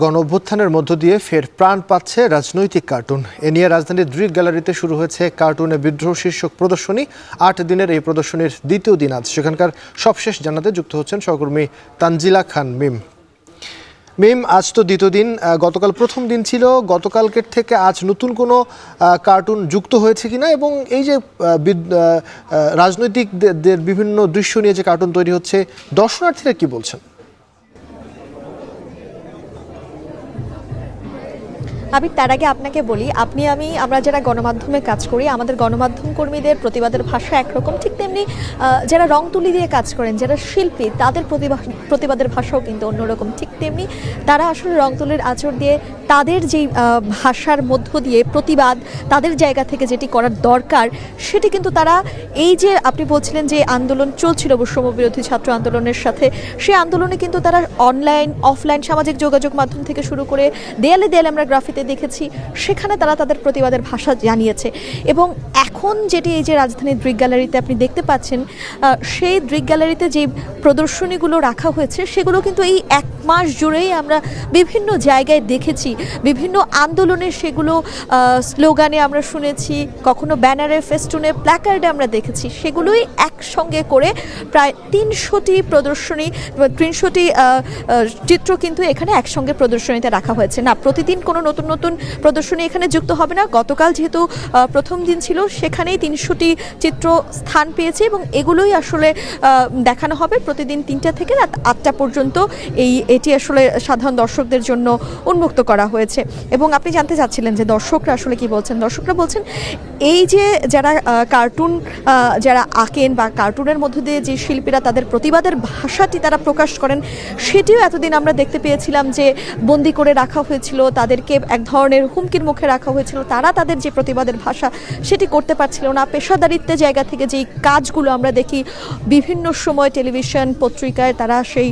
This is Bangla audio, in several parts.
গণঅভ্যুত্থানের মধ্য দিয়ে ফের প্রাণ পাচ্ছে রাজনৈতিক কার্টুন। এ নিয়ে রাজধানীর দৃক গ্যালারিতে শুরু হয়েছে কার্টুনে বিদ্রোহ শীর্ষক প্রদর্শনী। ৮ দিনের এই প্রদর্শনীর দ্বিতীয় দিন আজ। সেখানকার সবশেষ জানাতে যুক্ত হচ্ছেন সহকর্মী তানজিলা খান মিম। আজ তো দ্বিতীয় দিন, গতকাল প্রথম দিন ছিল। গতকালকের থেকে আজ নতুন কোনো কার্টুন যুক্ত হয়েছে কিনা, এবং এই যে রাজনৈতিকদের বিভিন্ন দৃশ্য নিয়ে যে কার্টুন তৈরি হচ্ছে, দর্শনার্থীরা কি বলছেন? তার আগে আপনাকে বলি, আমরা যারা গণমাধ্যমে কাজ করি, আমাদের গণমাধ্যম কর্মীদের প্রতিবাদের ভাষা একরকম, ঠিক তেমনি যারা রং তুলি দিয়ে কাজ করেন, যারা শিল্পী, তাদের প্রতিবাদের ভাষাও কিন্তু অন্যরকম। ঠিক তেমনি তারা আসলে রং তুলির আঁচড় দিয়ে তাদের যেই ভাষার মধ্য দিয়ে প্রতিবাদ, তাদের জায়গা থেকে যেটি করার দরকার, সেটি কিন্তু তারা, এই যে আপনি বলছিলেন যে আন্দোলন চলছিল বৈষম্য বিরোধী ছাত্র আন্দোলনের সাথে, সেই আন্দোলনে কিন্তু তারা অনলাইন, অফলাইন, সামাজিক যোগাযোগ মাধ্যম থেকে শুরু করে দেয়ালে দেয়ালে আমরা গ্রাফিতে দেখেছি, সেখানে তারা তাদের প্রতিবাদের ভাষা জানিয়েছে। এবং এখন যেটি এই যে রাজধানীর দৃক গ্যালারিতে আপনি দেখতে পাচ্ছেন, সেই দৃক গ্যালারিতে যে প্রদর্শনীগুলো রাখা হয়েছে, সেগুলো কিন্তু এই এক মাস জুড়েই আমরা বিভিন্ন জায়গায় দেখেছি। বিভিন্ন আন্দোলনে সেগুলো স্লোগানে আমরা শুনেছি, কখনো ব্যানারে, ফেস্টুনে, প্ল্যাকার্ডে আমরা দেখেছি। সেগুলোই একসঙ্গে করে প্রায় 300টি প্রদর্শনী, 300টি চিত্র কিন্তু এখানে একসঙ্গে প্রদর্শনীতে রাখা হয়েছে। না, প্রতিদিন কোনো নতুন নতুন প্রদর্শনী এখানে যুক্ত হবে না। গতকাল যেহেতু প্রথম দিন ছিল, সেখানেই 300টি চিত্র স্থান পেয়েছে, এবং এগুলোই আসলে দেখানো হবে প্রতিদিন 3টা থেকে রাত 8টা পর্যন্ত। এটি আসলে সাধারণ দর্শকদের জন্য উন্মুক্ত করা হয়েছে। এবং আপনি জানতে চাচ্ছিলেন যে দর্শকরা আসলে কি বলছেন। দর্শকরা বলছেন, এই যে যারা কার্টুন যারা আঁকেন, বা কার্টুনের মধ্য দিয়ে যে শিল্পীরা তাদের প্রতিবাদের ভাষাটি তারা প্রকাশ করেন, সেটিও এতদিন আমরা দেখতে পেয়েছিলাম যে বন্দি করে রাখা হয়েছিল, তাদেরকে এক ধরনের হুমকির মুখে রাখা হয়েছিল। তারা তাদের যে প্রতিবাদের ভাষা, সেটি করতে পারছিল না। পেশাদারিত্বের জায়গা থেকে যেই কাজগুলো আমরা দেখি বিভিন্ন সময় টেলিভিশন, পত্রিকায়, তারা সেই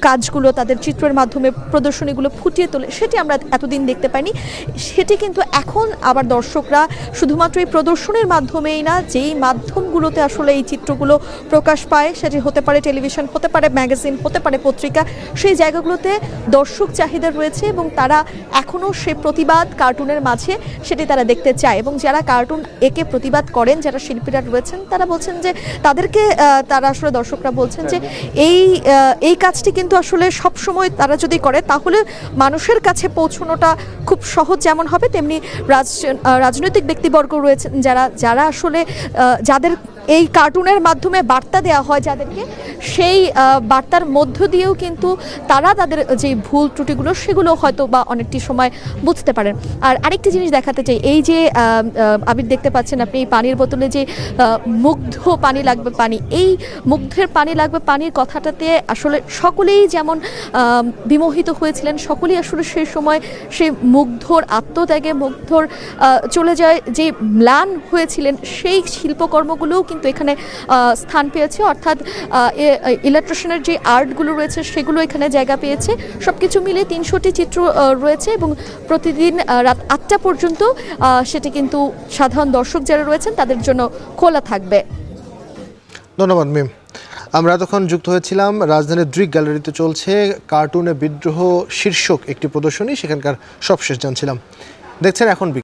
কাজগুলো তাদের চিত্রের মাধ্যমে প্রদর্শনীগুলো ফুটিয়ে তোলে, সেটি আমরা এতদিন দেখতে পাইনি। সেটি কিন্তু এখন আবার দর্শকরা শুধুমাত্র এই প্রদর্শনীর মাধ্যমেই না, যেই মাধ্যমগুলোতে আসলে এই চিত্রগুলো প্রকাশ পায়, সেটি হতে পারে টেলিভিশন, হতে পারে ম্যাগাজিন, হতে পারে পত্রিকা, সেই জায়গাগুলোতে দর্শক চাহিদা রয়েছে, এবং তারা এখনও সেই প্রতিবাদ কার্টুনের মাঝে সেটি তারা দেখতে চায়। এবং যারা কার্টুন এঁকে প্রতিবাদ করেন, যারা শিল্পীরা রয়েছেন, তারা বলছেন যে তাদেরকে, তারা আসলে দর্শকরা বলছেন যে এই কাজটি কিন্তু আসলে সব সময় তারা যদি করে, তাহলে মানুষের কাছে পৌঁছানোটা খুব সহজ যেমন হবে, তেমনি রাজনৈতিক ব্যক্তিবর্গ রয়েছেন যারা আসলে যাদের এই কার্টুনের মাধ্যমে বার্তা দেওয়া হয় যাদেরকে, সেই বার্তার মধ্য দিয়েও কিন্তু তারা তাদের যে ভুল ত্রুটিগুলো, সেগুলো হয়তো বা অনেকটি সময় বুঝতে পারেন। আর আরেকটি জিনিস দেখাতে চাই, এই যে আপনি দেখতে পাচ্ছেন, আপনি এই পানির বোতলে যে মুগ্ধ পানি লাগবে পানি, এই মুগ্ধের পানি লাগবে পানির কথাটাতে আসলে সকলেই যেমন বিমোহিত হয়েছিলেন, সকলেই আসলে সেই সময় সেই মুগ্ধর আত্মত্যাগে, মুগ্ধর চলে যায় যে ম্লান হয়েছিলেন, সেই শিল্পকর্মগুলোও কিন্তু এখানে স্থান পেয়েছে। অর্থাৎ ইলাস্ট্রেশনের যে আর্টগুলো রয়েছে, সেগুলো এখানে জায়গা পেয়েছে। সব কিছু মিলে 300টি চিত্র রয়েছে, এবং প্রতিদিন রাত 8টা পর্যন্ত সেটি কিন্তু সাধারণ দর্শক যারা রয়েছেন তাদের জন্য খোলা থাকবে। ধন্যবাদ মিম। আমরা এতক্ষণ যুক্ত হয়েছিলাম রাজধানীর দৃক গ্যালারিতে চলছে কার্টুনে বিদ্রোহ শীর্ষক একটি প্রদর্শনী। সেখানকার সবশেষ জানছিলাম। দেখছেন এখন